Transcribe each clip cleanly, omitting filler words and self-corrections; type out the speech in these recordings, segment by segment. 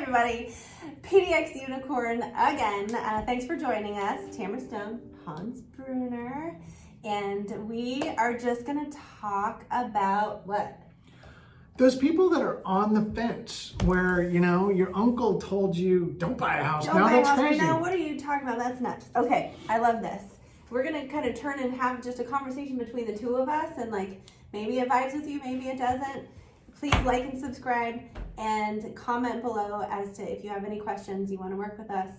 everybody. PDX Unicorn again. Thanks for joining us. Tamara Stone, Bruhner, and we are just going to talk about what? Those people that are on the fence where, you know, your uncle told you, don't buy a house. Don't now buy a that's house crazy. right now. What are you talking about? That's nuts. Okay, I love this. We're going to kind of turn and have just a conversation between the two of us, and like maybe it vibes with you, maybe it doesn't. Please like and subscribe and comment below as to if you have any questions, you want to work with us,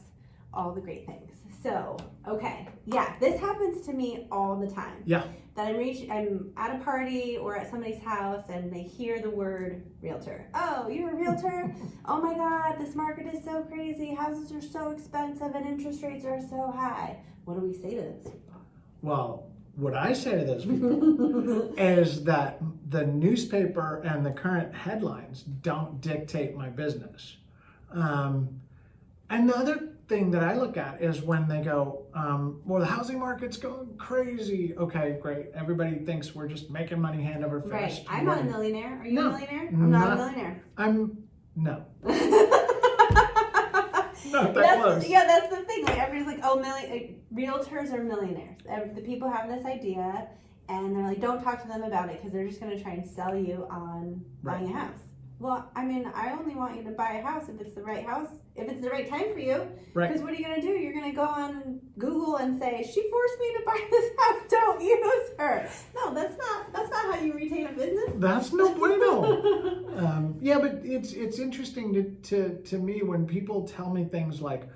all the great things. So, okay, yeah, this happens to me all the time. Yeah. That I'm at a party or at somebody's house and they hear the word realtor. Oh, you're a realtor? Oh my God, this market is so crazy. Houses are so expensive and interest rates are so high. What do we say to this? Well, what I say to those people is that the newspaper and the current headlines don't dictate my business. And the other thing that I look at is when they go, well, the housing market's going crazy. Okay, great. Everybody thinks we're just making money hand over fist. Right. I'm not a millionaire. Are you No, a millionaire? I'm not a millionaire. No. Not that close. Yeah, that's the thing. Like everybody's like, oh, realtors are millionaires. The people have this idea, and they're like, don't talk to them about it because they're just going to try and sell you on buying a house. Well, I mean, I only want you to buy a house if it's the right house, if it's the right time for you. Right. Because what are you going to do? You're going to go on Google and say, she forced me to buy this house. Don't use her. No, that's not how you retain a business. That's no bueno. Yeah, but it's interesting to me when people tell me things like,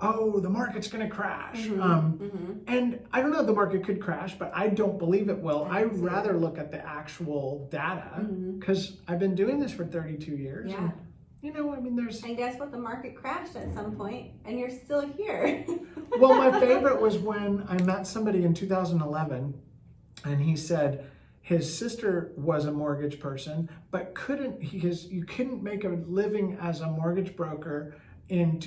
oh, the market's going to crash. And I don't know if the market could crash, but I don't believe it will. I'd rather look at the actual data because I've been doing this for 32 years. Yeah. And, you know, I mean, And guess what? The market crashed at some point, and you're still here. Well, my favorite was when I met somebody in 2011, and he said his sister was a mortgage person, but you couldn't make a living as a mortgage broker in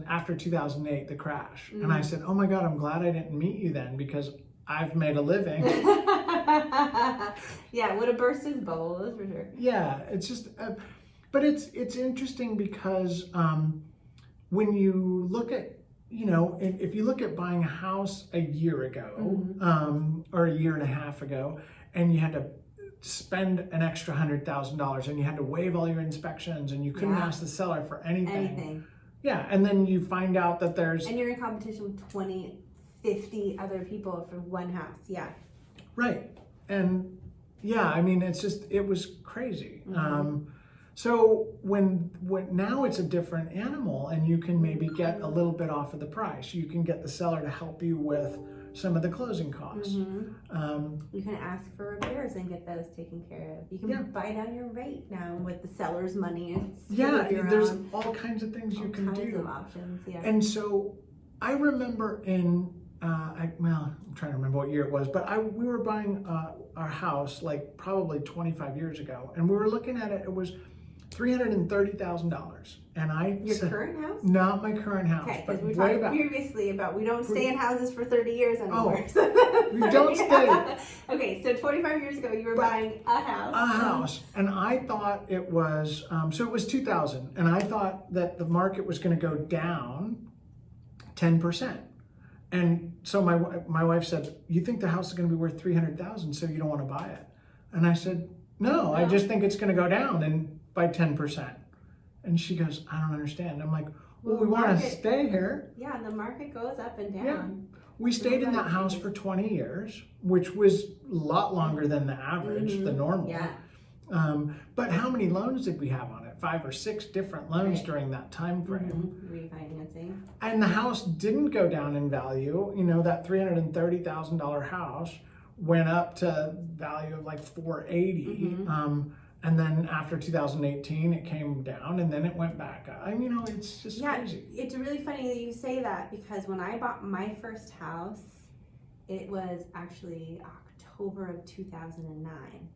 after 2008, the crash. And I said, oh my God, I'm glad I didn't meet you then because I've made a living. Yeah, would have burst his bubble, that's for sure. Yeah, it's just, but it's interesting because when you look at, you know, if you look at buying a house a year ago or a year and a half ago, and you had to spend an extra $100,000 and you had to waive all your inspections and you couldn't ask the seller for anything. Yeah, and then you find out that and you're in competition with 20, 50 other people for one house. Yeah. Right. And yeah, I mean, it was crazy. So when now it's a different animal and you can maybe get a little bit off of the price. You can get the seller to help you with some of the closing costs. You can ask for repairs and get those taken care of. You can buy down your rate now with the seller's money. There's all kinds of things you can do. All kinds of options, yeah. And so I remember I'm trying to remember what year it was, but we were buying our house like probably 25 years ago, and we were looking at it. It was $330,000, and Your current house? Not my current house, okay, but we way talked back. Previously about we don't stay in houses for 30 years anymore. Oh, we don't stay. Okay, so 25 years ago you were buying a house. A house, and I thought it was so it was 2000, and I thought that the market was going to go down 10%. And so my wife said, "You think the house is going to be worth $300,000, so you don't want to buy it?" And I said, "No, I just think it's going to go down by 10%." And she goes, "I don't understand." I'm like, "Well, we want to stay here." Yeah, the market goes up and down. Yeah. We stayed in that house for 20 years, which was a lot longer than the average, the normal. Yeah. But how many loans did we have on it? 5 or 6 different loans during that time frame. Refinancing. And the house didn't go down in value. You know, that $330,000 house went up to value of like $480. And then after 2018, it came down, and then it went back up. I mean, you know, it's just crazy. It's really funny that you say that because when I bought my first house, it was actually October of 2009.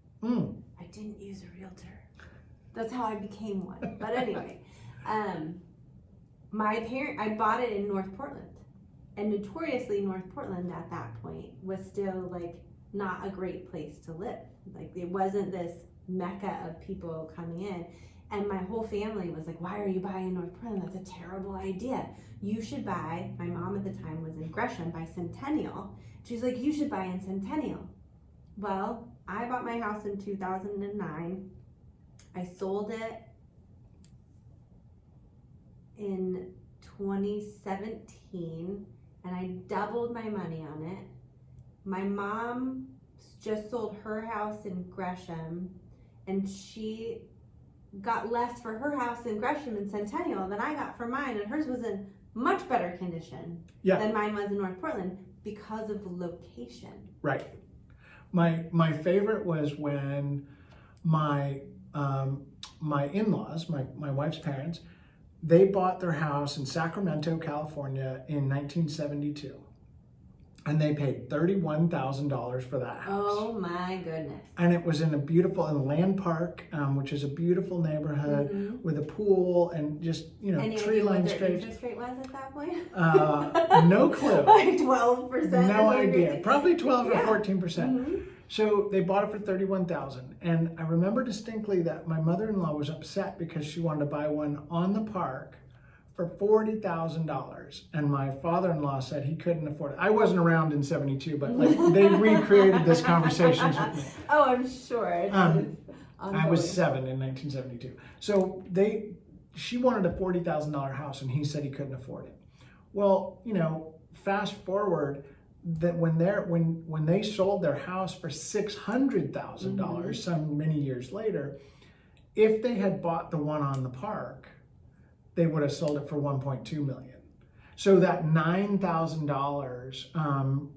I didn't use a realtor. That's how I became one. But anyway, I bought it in North Portland, and notoriously North Portland at that point was still like not a great place to live. Like it wasn't this mecca of people coming in. And my whole family was like, why are you buying in North Portland? That's a terrible idea. You should buy, my mom at the time was in Gresham, by Centennial. She's like, you should buy in Centennial. Well, I bought my house in 2009. I sold it in 2017, and I doubled my money on it. My mom just sold her house in Gresham, and she got less for her house in Gresham and Centennial than I got for mine, and hers was in much better condition than mine was in North Portland because of the location. Right. My favorite was when my in-laws, my wife's parents, they bought their house in Sacramento, California in 1972. And they paid $31,000 for that house. Oh my goodness. And it was in in Land Park, which is a beautiful neighborhood with a pool and just, tree-lined streets. Any idea what their interest rate was at that point? No clue. Like 12%? No idea. Probably 12 or 14%. Mm-hmm. So they bought it for $31,000. And I remember distinctly that my mother-in-law was upset because she wanted to buy one on the park for $40,000, and my father-in-law said he couldn't afford it. I wasn't around in '72, but they recreated this conversations with me. Oh, I'm sure. I was 7 in 1972. So she wanted a $40,000 house, and he said he couldn't afford it. Well, fast forward that when they sold their house for $600,000 some many years later, if they had bought the one on the park, they would have sold it for $1.2 million. So that $9,000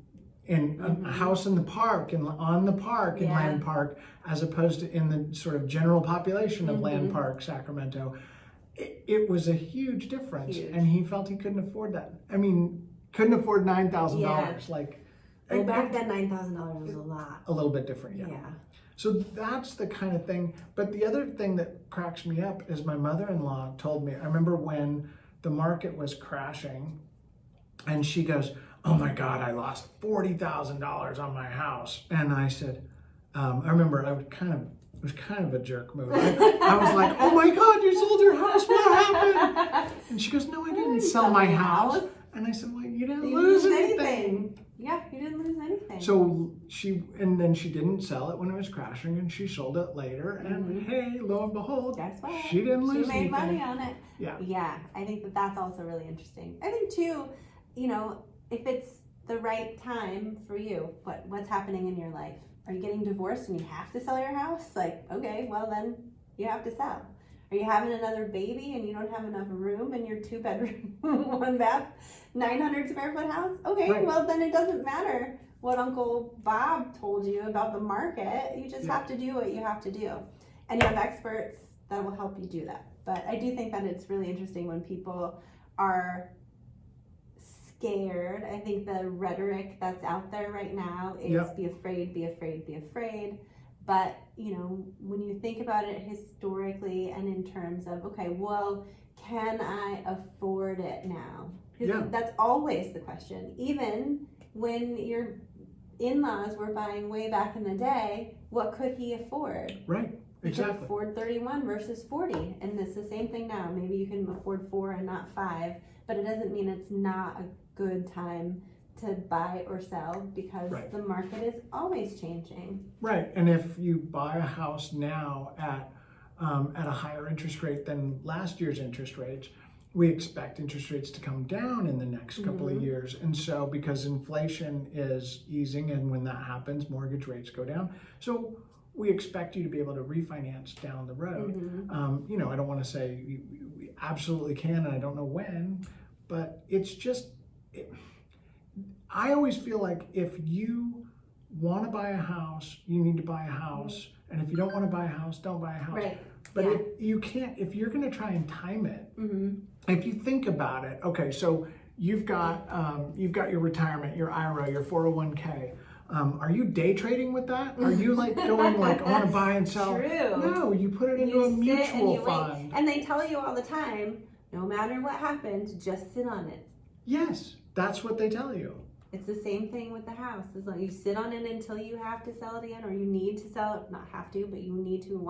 in a house in the park and on the park in Land Park, as opposed to in the sort of general population of Land Park, Sacramento, it was a huge difference. And he felt he couldn't afford that. I mean, couldn't afford $9,000. Well, back then $9,000 was a lot. A little bit different, yeah. So that's the kind of thing. But the other thing that cracks me up is my mother-in-law told me, I remember when the market was crashing, and she goes, oh my God, I lost $40,000 on my house. And I said, I remember it was kind of a jerk move. I was like, oh my God, you sold your house, what happened? And she goes, no, I didn't sell my house. And I said, well, you didn't lose anything. Yeah, you didn't lose anything. So then she didn't sell it when it was crashing, and she sold it later. And hey, lo and behold, guess what? She didn't lose anything. She made anything. money on it. Yeah. I think that's also really interesting. I think too, if it's the right time for you, what's happening in your life? Are you getting divorced and you have to sell your house? Like, okay, well then you have to sell. Are you having another baby and you don't have enough room in your 2-bedroom, 1-bath, 900 square foot house? Okay, well then it doesn't matter what Uncle Bob told you about the market. You just have to do what you have to do. And you have experts that will help you do that. But I do think that it's really interesting when people are scared. I think the rhetoric that's out there right now is be afraid, be afraid, be afraid. But, when you think about it historically and in terms of, okay, well, can I afford it now? Because that's always the question. Even when your in-laws were buying way back in the day, what could he afford? Right, exactly. He could afford 31 versus 40. And it's the same thing now. Maybe you can afford 4 and not 5, but it doesn't mean it's not a good time to buy or sell, because the market is always changing. Right, and if you buy a house now at a higher interest rate than last year's interest rates, we expect interest rates to come down in the next couple of years. And so because inflation is easing, and when that happens, mortgage rates go down. So we expect you to be able to refinance down the road. I don't want to say we absolutely can, and I don't know when, but it's just... I always feel like if you want to buy a house, you need to buy a house. And if you don't want to buy a house, don't buy a house. But if you're going to try and time it, if you think about it, okay, so you've got your retirement, your IRA, your 401k. Are you day trading with that? Are you going I want to buy and sell? True. No, you put it into a mutual fund. And they tell you all the time, no matter what happens, just sit on it. Yes, that's what they tell you. It's the same thing with the house. As long as you sit on it until you have to sell it again, or you need to sell it, not have to, but you need to